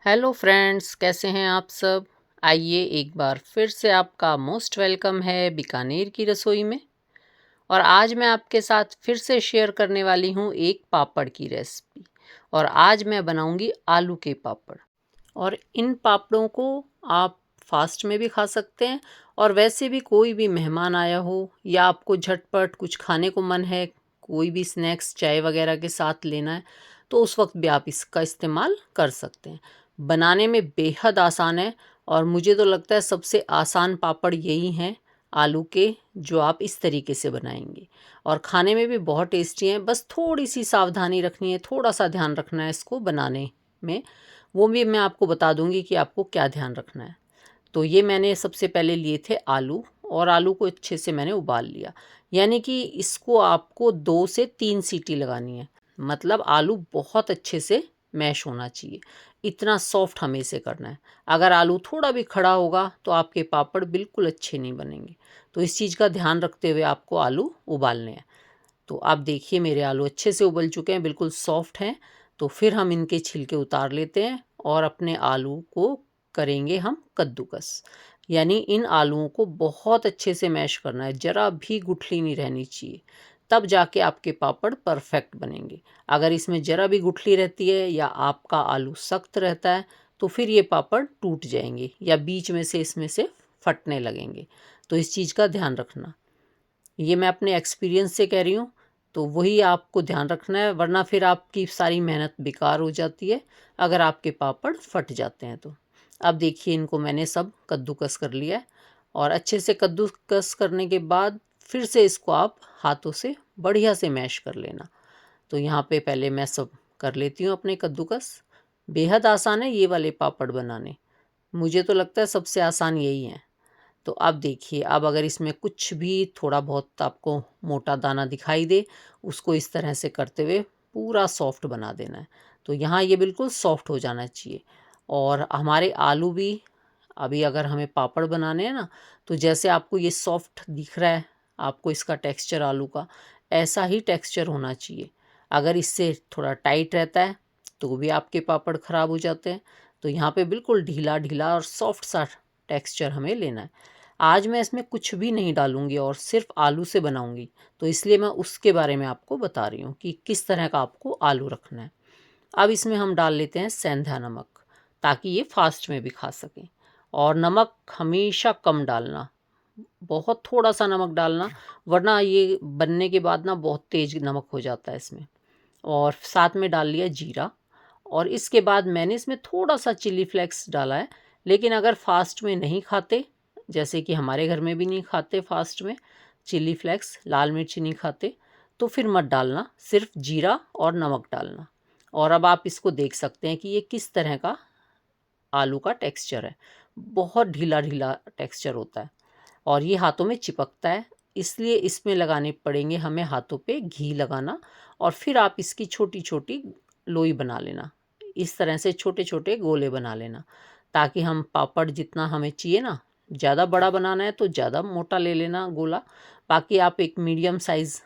Hello friends, कैसे हैं आप सब। आइए एक बार फिर से आपका मोस्ट वेलकम है बीकानेर की रसोई में। और आज मैं आपके साथ फिर से शेयर करने वाली हूँ एक पापड़ की रेसिपी। और आज मैं बनाऊँगी आलू के पापड़। और इन पापड़ों को आप फास्ट में भी खा सकते हैं, और वैसे भी कोई भी मेहमान आया हो या आपको झटपट कुछ खाने को मन है, कोई भी स्नैक्स चाय वगैरह के साथ लेना है, तो उस वक्त भी आप इसका इस्तेमाल कर सकते हैं। बनाने में बेहद आसान है, और मुझे तो लगता है सबसे आसान पापड़ यही हैं आलू के, जो आप इस तरीके से बनाएंगे। और खाने में भी बहुत टेस्टी हैं। बस थोड़ी सी सावधानी रखनी है, थोड़ा सा ध्यान रखना है इसको बनाने में। वो भी मैं आपको बता दूंगी कि आपको क्या ध्यान रखना है। तो ये मैंने सबसे पहले लिए थे आलू, और आलू को अच्छे से मैंने उबाल लिया। यानी कि इसको आपको 2 से 3 सीटी लगानी है। मतलब आलू बहुत अच्छे से मैश होना चाहिए, इतना सॉफ्ट हमें इसे करना है। अगर आलू थोड़ा भी खड़ा होगा तो आपके पापड़ बिल्कुल अच्छे नहीं बनेंगे। तो इस चीज़ का ध्यान रखते हुए आपको आलू उबालने हैं। तो आप देखिए मेरे आलू अच्छे से उबल चुके हैं, बिल्कुल सॉफ्ट हैं। तो फिर हम इनके छिलके उतार लेते हैं, और अपने आलू को करेंगे हम कद्दूकस। यानी इन आलूओं को बहुत अच्छे से मैश करना है, ज़रा भी गुठली नहीं रहनी चाहिए। तब जाके आपके पापड़ परफेक्ट बनेंगे। अगर इसमें ज़रा भी गुठली रहती है या आपका आलू सख्त रहता है, तो फिर ये पापड़ टूट जाएंगे या बीच में से इसमें से फटने लगेंगे। तो इस चीज़ का ध्यान रखना। ये मैं अपने एक्सपीरियंस से कह रही हूँ। तो वही आपको ध्यान रखना है, वरना फिर आपकी सारी मेहनत बेकार हो जाती है अगर आपके पापड़ फट जाते हैं तो। अब देखिए इनको मैंने सब कद्दूकस कर लिया है। और अच्छे से कद्दूकस करने के बाद फिर से इसको आप हाथों से बढ़िया से मैश कर लेना। तो यहाँ पे पहले मैं सब कर लेती हूँ अपने कद्दूकस। बेहद आसान है ये वाले पापड़ बनाने। मुझे तो लगता है सबसे आसान यही है। तो अब देखिए, अब अगर इसमें कुछ भी थोड़ा बहुत आपको मोटा दाना दिखाई दे, उसको इस तरह से करते हुए पूरा सॉफ्ट बना देना है। तो यहाँ ये बिल्कुल सॉफ्ट हो जाना चाहिए। और हमारे आलू भी, अभी अगर हमें पापड़ बनाने हैं ना, तो जैसे आपको ये सॉफ्ट दिख रहा है, आपको इसका टेक्सचर आलू का ऐसा ही टेक्सचर होना चाहिए। अगर इससे थोड़ा टाइट रहता है तो भी आपके पापड़ ख़राब हो जाते हैं। तो यहाँ पे बिल्कुल ढीला ढीला और सॉफ्ट सा टेक्सचर हमें लेना है। आज मैं इसमें कुछ भी नहीं डालूंगी और सिर्फ आलू से बनाऊंगी, तो इसलिए मैं उसके बारे में आपको बता रही हूँ कि किस तरह का आपको आलू रखना है। अब इसमें हम डाल लेते हैं सेंधा नमक, ताकि ये फास्ट में भी खा सकें। और नमक हमेशा कम डालना, बहुत थोड़ा सा नमक डालना, वरना ये बनने के बाद ना बहुत तेज नमक हो जाता है इसमें। और साथ में डाल लिया जीरा। और इसके बाद मैंने इसमें थोड़ा सा चिली फ्लेक्स डाला है। लेकिन अगर फास्ट में नहीं खाते, जैसे कि हमारे घर में भी नहीं खाते फास्ट में चिली फ्लेक्स, लाल मिर्च नहीं खाते, तो फिर मत डालना, सिर्फ जीरा और नमक डालना। और अब आप इसको देख सकते हैं कि ये किस तरह का आलू का टेक्सचर है। बहुत ढीला ढीला टेक्सचर होता है, और ये हाथों में चिपकता है। इसलिए इसमें लगाने पड़ेंगे हमें हाथों पे घी लगाना। और फिर आप इसकी छोटी छोटी लोई बना लेना, इस तरह से छोटे छोटे गोले बना लेना, ताकि हम पापड़ जितना हमें चाहिए ना, ज़्यादा बड़ा बनाना है तो ज़्यादा मोटा ले लेना गोला। बाकी आप एक मीडियम साइज़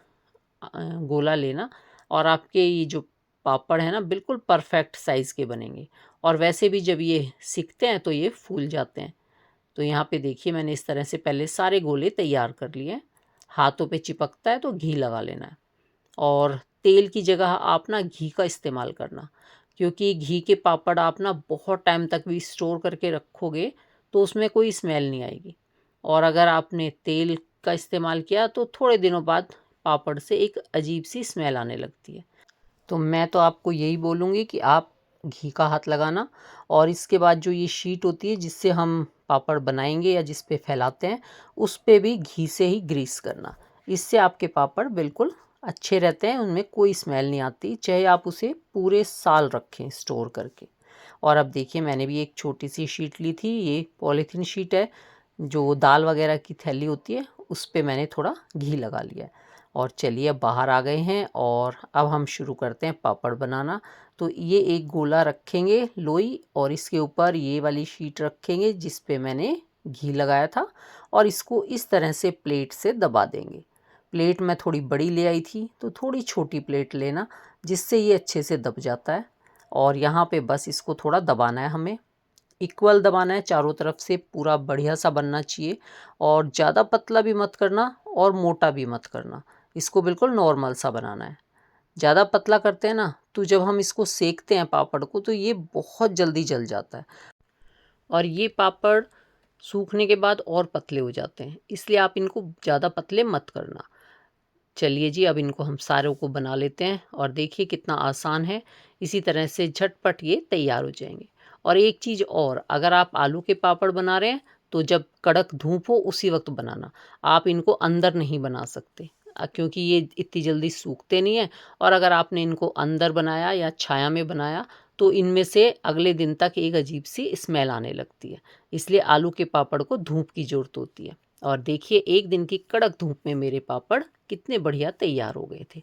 गोला लेना, और आपके ये जो पापड़ है ना बिल्कुल परफेक्ट साइज़ के बनेंगे। और वैसे भी जब ये सिकते हैं तो ये फूल जाते हैं। तो यहाँ पे देखिए मैंने इस तरह से पहले सारे गोले तैयार कर लिए हैं। हाथों पे चिपकता है तो घी लगा लेना है। और तेल की जगह आप ना घी का इस्तेमाल करना, क्योंकि घी के पापड़ आप ना बहुत टाइम तक भी स्टोर करके रखोगे तो उसमें कोई स्मेल नहीं आएगी। और अगर आपने तेल का इस्तेमाल किया तो थोड़े दिनों बाद पापड़ से एक अजीब सी स्मेल आने लगती है। तो मैं तो आपको यही बोलूँगी कि आप घी का हाथ लगाना। और इसके बाद जो ये शीट होती है जिससे हम पापड़ बनाएंगे या जिस पे फैलाते हैं, उस पे भी घी से ही ग्रीस करना। इससे आपके पापड़ बिल्कुल अच्छे रहते हैं, उनमें कोई स्मेल नहीं आती, चाहे आप उसे पूरे साल रखें स्टोर करके। और अब देखिए मैंने भी एक छोटी सी शीट ली थी, ये पॉलीथीन शीट है, जो दाल वगैरह की थैली होती है, उस पे मैंने थोड़ा घी लगा लिया है। और चलिए अब बाहर आ गए हैं, और अब हम शुरू करते हैं पापड़ बनाना। तो ये एक गोला रखेंगे लोई, और इसके ऊपर ये वाली शीट रखेंगे जिस पे मैंने घी लगाया था, और इसको इस तरह से प्लेट से दबा देंगे। प्लेट मैं थोड़ी बड़ी ले आई थी, तो थोड़ी छोटी प्लेट लेना, जिससे ये अच्छे से दब जाता है। और यहाँ पे बस इसको थोड़ा दबाना है, हमें इक्वल दबाना है चारों तरफ से, पूरा बढ़िया सा बनना चाहिए। और ज़्यादा पतला भी मत करना और मोटा भी मत करना, इसको बिल्कुल नॉर्मल सा बनाना है। ज़्यादा पतला करते हैं ना तो जब हम इसको सेकते हैं पापड़ को तो ये बहुत जल्दी जल जाता है, और ये पापड़ सूखने के बाद और पतले हो जाते हैं, इसलिए आप इनको ज़्यादा पतले मत करना। चलिए जी, अब इनको हम सारों को बना लेते हैं और देखिए कितना आसान है। इसी तरह से झटपट ये तैयार हो जाएंगे। और एक चीज़ और, अगर आप आलू के पापड़ बना रहे हैं तो जब कड़क धूप हो उसी वक्त बनाना, आप इनको अंदर नहीं बना सकते क्योंकि ये इतनी जल्दी सूखते नहीं हैं। और अगर आपने इनको अंदर बनाया या छाया में बनाया तो इनमें से अगले दिन तक एक अजीब सी स्मेल आने लगती है, इसलिए आलू के पापड़ को धूप की ज़रूरत होती है। और देखिए एक दिन की कड़क धूप में मेरे पापड़ कितने बढ़िया तैयार हो गए थे।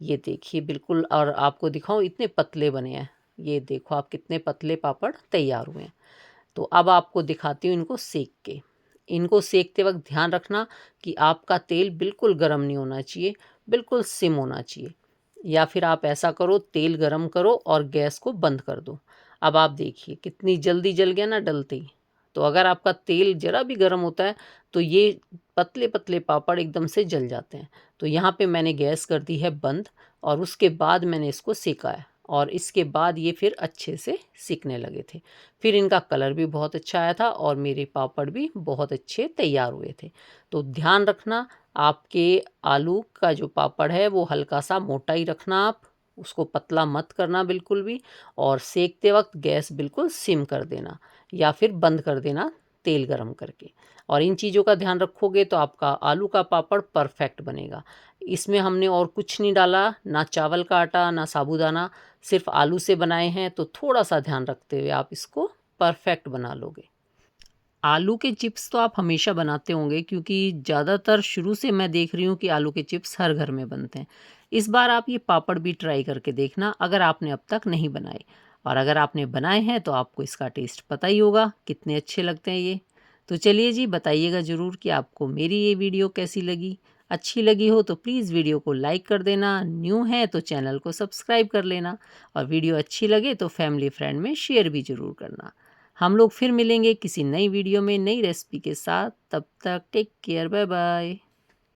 ये देखिए बिल्कुल, और आपको दिखाऊं इतने पतले बने हैं। ये देखो आप कितने पतले पापड़ तैयार हुए हैं। तो अब आपको दिखाती हूँ इनको सेक के। इनको सेकते वक्त ध्यान रखना कि आपका तेल बिल्कुल गर्म नहीं होना चाहिए, बिल्कुल सिम होना चाहिए। या फिर आप ऐसा करो, तेल गर्म करो और गैस को बंद कर दो। अब आप देखिए कितनी जल्दी जल गया ना डलते ही। तो अगर आपका तेल ज़रा भी गर्म होता है तो ये पतले पतले पापड़ एकदम से जल जाते हैं। तो यहाँ पे मैंने गैस कर दी है बंद और उसके बाद मैंने इसको सेका है, और इसके बाद ये फिर अच्छे से सिकने लगे थे। फिर इनका कलर भी बहुत अच्छा आया था और मेरे पापड़ भी बहुत अच्छे तैयार हुए थे। तो ध्यान रखना, आपके आलू का जो पापड़ है वो हल्का सा मोटा ही रखना, आप उसको पतला मत करना बिल्कुल भी। और सेकते वक्त गैस बिल्कुल सिम कर देना या फिर बंद कर देना तेल गरम करके। और इन चीज़ों का ध्यान रखोगे तो आपका आलू का पापड़ परफेक्ट बनेगा। इसमें हमने और कुछ नहीं डाला, ना चावल का आटा ना साबूदाना, सिर्फ आलू से बनाए हैं। तो थोड़ा सा ध्यान रखते हुए आप इसको परफेक्ट बना लोगे। आलू के चिप्स तो आप हमेशा बनाते होंगे क्योंकि ज़्यादातर शुरू से मैं देख रही हूँ कि आलू के चिप्स हर घर में बनते हैं। इस बार आप ये पापड़ भी ट्राई करके देखना अगर आपने अब तक नहीं बनाए। और अगर आपने बनाए हैं तो आपको इसका टेस्ट पता ही होगा कितने अच्छे लगते हैं ये। तो चलिए जी, बताइएगा ज़रूर कि आपको मेरी ये वीडियो कैसी लगी। अच्छी लगी हो तो प्लीज़ वीडियो को लाइक कर देना, न्यू है तो चैनल को सब्सक्राइब कर लेना, और वीडियो अच्छी लगे तो फैमिली फ्रेंड में शेयर भी ज़रूर करना। हम लोग फिर मिलेंगे किसी नई वीडियो में नई रेसिपी के साथ। तब तक टेक केयर, बाय बाय।